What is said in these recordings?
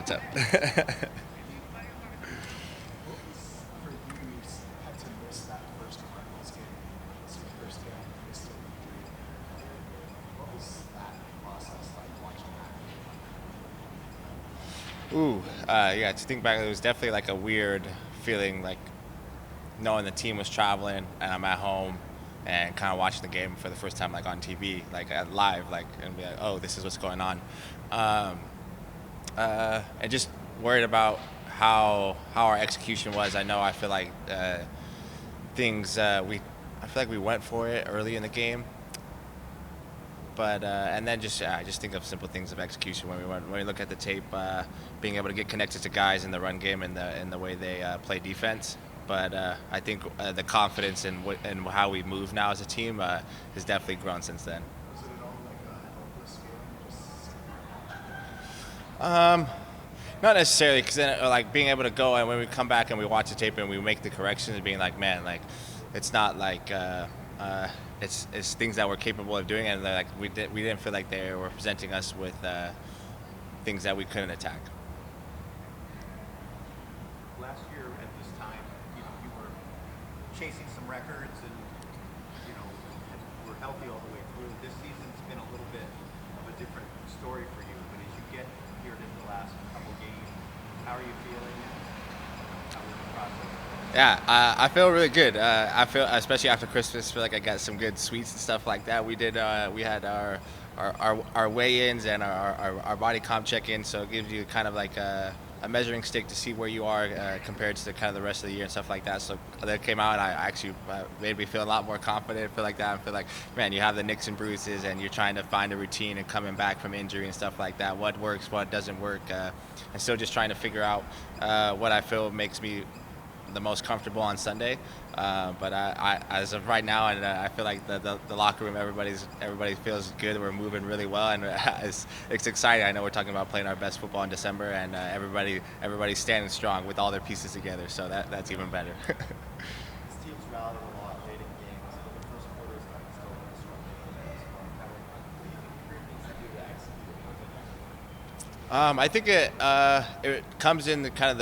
tough. What was for you had to miss that first Cardinals game? It's your first game, missed an injury. What was that process like watching that? Ooh, yeah. To think back, it was definitely like a weird feeling, like knowing the team was traveling and I'm at home and kind of watching the game for the first time, like on TV, like at live, like and be like, oh, this is what's going on, um, and just worried about how our execution was. I feel like things we I feel like we went for it early in the game, but and then just I just think of simple things of execution when we look at the tape, being able to get connected to guys in the run game and the way they play defense. But I think the confidence in how we move now as a team has definitely grown since then. Was it at all like a hopeless feeling just sitting there Um, Not necessarily, because then like being able to go and when we come back and we watch the tape and we make the corrections, and being like, man, like it's not like it's things that we're capable of doing, and like we didn't feel like they were presenting us with things that we couldn't attack. Last year at this time, you were chasing some records and were healthy all the way through. This season's been a little bit of a different story for you. But as you get here to the last couple games, how are you feeling? And how was the process? Yeah, I feel really good. I feel, especially after Christmas, feel like I got some good sweets and stuff like that. We had our weigh-ins and our body comp check-in, so it gives you kind of like a measuring stick to see where you are compared to the kind of the rest of the year and stuff like that. So that came out, I actually made me feel a lot more confident. Feel like that. I feel like, man, you have the nicks and bruises, and you're trying to find a routine and coming back from injury and stuff like that. What works, what doesn't work, and still just trying to figure out what I feel makes me the most comfortable on Sunday. But as of right now, and I feel like the locker room, everybody feels good. We're moving really well, and it's exciting. I know we're talking about playing our best football in December, and everybody's standing strong with all their pieces together. So that's even better. This team's rallied a lot late in games. The first quarter is not still been struggling for the most part. What do you think the group needs to do to execute it? I think it comes in the kind of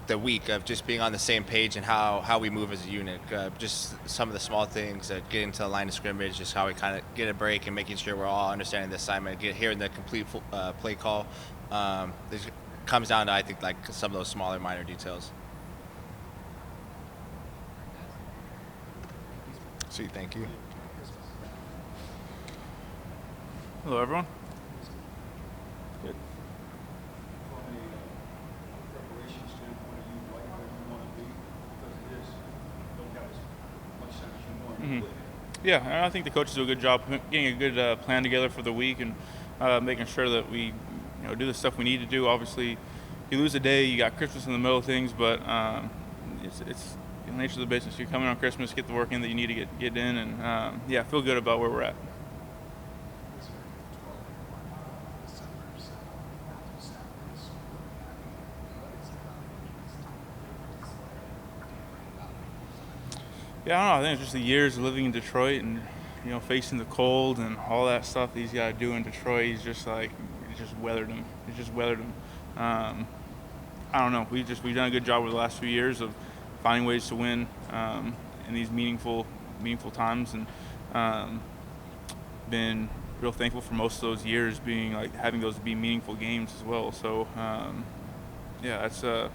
the week of just being on the same page and how we move as a unit. Just some of the small things, getting to the line of scrimmage, just how we kind of get a break and making sure we're all understanding the assignment, hearing the complete play call. This comes down to, I think, like some of those smaller minor details. Sweet, thank you. Hello, everyone. Good. From a preparation standpoint, are you right where you want to be? Because it is, don't have as much time as you normally would. Yeah, and I think the coaches do a good job getting a good plan together for the week and making sure that we, do the stuff we need to do. Obviously, you lose a day, you got Christmas in the middle of things, but it's the nature of the business. You're coming on Christmas, get the work in that you need to get in, and yeah, feel good about where we're at. It's very 12 December, so after Stafford is what is it about this time? Yeah, I don't know. I think it's just the years of living in Detroit and facing the cold and all that stuff that he's got to do in Detroit. He's just weathered him. He's just weathered him. I don't know. We've done a good job over the last few years of finding ways to win in these meaningful times, and been real thankful for most of those years being like having those be meaningful games as well. So yeah, that's I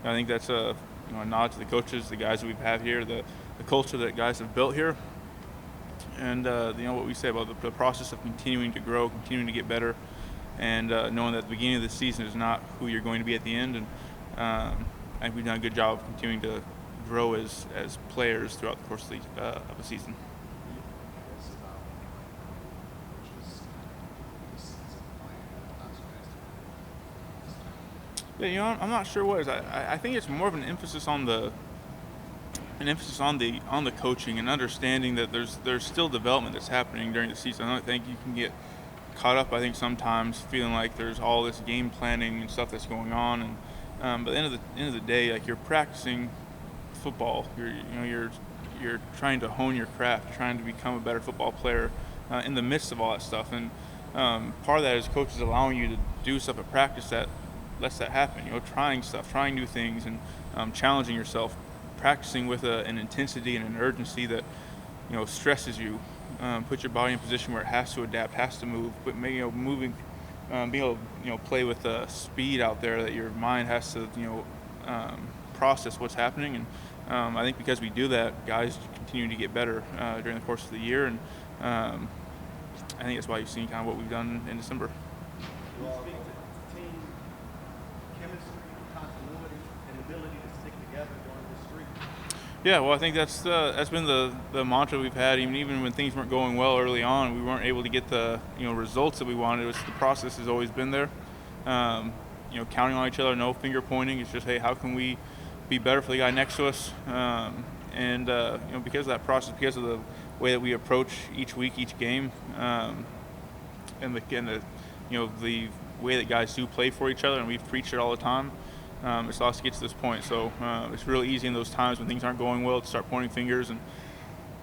think that's a nod to the coaches, the guys that we've had here, the culture that guys have built here, and what we say about the process of continuing to grow, continuing to get better, and knowing that the beginning of the season is not who you're going to be at the end. And I think we've done a good job of continuing to grow as players throughout the course of the season. It's about coaches this season playing not so guys. Yeah, I'm not sure what it is. I think it's more of an emphasis on the coaching and understanding that there's still development that's happening during the season. I don't think you can get caught up. I think sometimes feeling like there's all this game planning and stuff that's going on, and but at the end of the day, like you're practicing football. You're trying to hone your craft, trying to become a better football player in the midst of all that stuff. And part of that is coaches allowing you to do stuff at practice that lets that happen. Trying stuff, trying new things, and challenging yourself, practicing with an intensity and an urgency that stresses you, put your body in a position where it has to adapt, has to move, but moving, being able to play with speed out there that your mind has to process what's happening. And I think because we do that, guys continue to get better during the course of the year, and I think that's why you've seen kind of what we've done in December. You all speak to team chemistry, continuity, and ability to stick together during this streak. Yeah, well, I think that's been the mantra we've had. Even when things weren't going well early on, we weren't able to get the results that we wanted. The process has always been there. Counting on each other, no finger pointing. It's just, hey, how can we be better for the guy next to us? And because of that process, because of the way that we approach each week, each game, and the way that guys do play for each other, and we've preached it all the time. It's allowed us to get to this point. So it's really easy in those times when things aren't going well to start pointing fingers and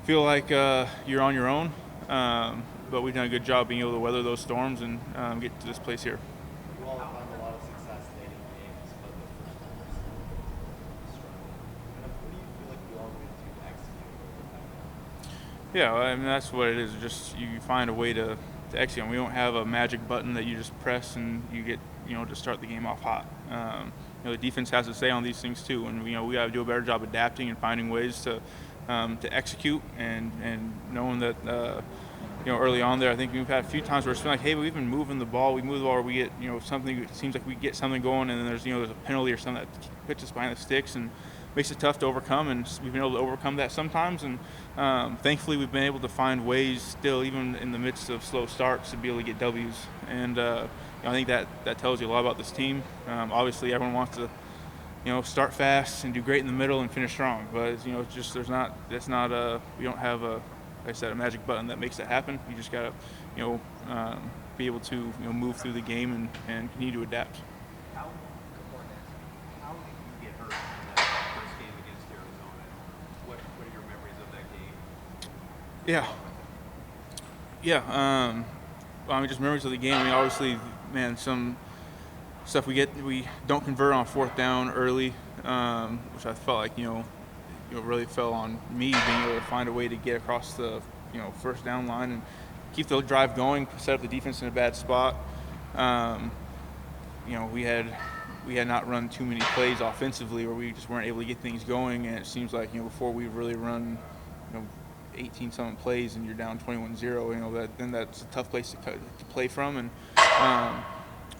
feel like you're on your own. But we've done a good job being able to weather those storms and get to this place here. You all have found a lot of success late in games, but the first one was struggle. What do you feel like you all need to execute? Yeah, I mean, that's what it is. Just you find a way to execute. We don't have a magic button that you just press and you get to start the game off hot. The defense has to say on these things too, and we got to do a better job adapting and finding ways to execute, and knowing that early on there, I think we've had a few times where it's been like, hey, we've been moving the ball, or we get something. It seems like we get something going, and then there's a penalty or something that puts us behind the sticks and makes it tough to overcome, and we've been able to overcome that sometimes, and thankfully we've been able to find ways still, even in the midst of slow starts, to be able to get W's. And I think that tells you a lot about this team. Obviously, everyone wants to start fast and do great in the middle and finish strong, but we don't have like I said, a magic button that makes that happen. You just gotta be able to move through the game and continue to adapt. How did you get hurt in that first game against Arizona? What are your memories of that game? Yeah. Just memories of the game. Obviously, man, some stuff we don't convert on fourth down early, which I felt like really fell on me being able to find a way to get across the first down line and keep the drive going, set up the defense in a bad spot. We had not run too many plays offensively, or we just weren't able to get things going, and it seems like before we've really run 18-something plays and you're down 21-0, then that's a tough place to play from, and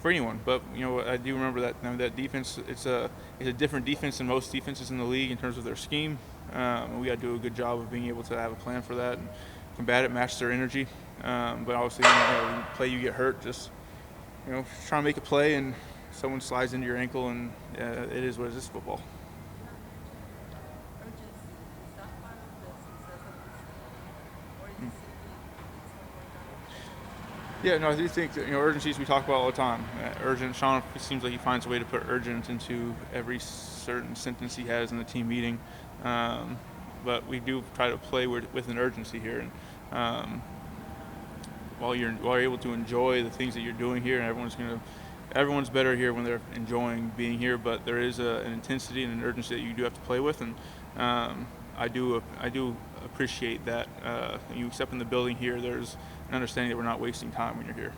for anyone. But I do remember that defense. It's a different defense than most defenses in the league in terms of their scheme. We got to do a good job of being able to have a plan for that and combat it, match their energy. But obviously, when you play, you get hurt. Just try to make a play, and someone slides into your ankle, and it is what it is. Football. Yeah, no, I do think that, urgencies we talk about all the time. Urgent. Sean seems like he finds a way to put urgent into every certain sentence he has in the team meeting. But we do try to play with an urgency here. And while you're able to enjoy the things that you're doing here, and everyone's better here when they're enjoying being here. But there is an intensity and an urgency that you do have to play with, and I do appreciate that. You step in the building here, there's an understanding that we're not wasting time when you're here.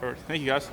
All right, thank you guys.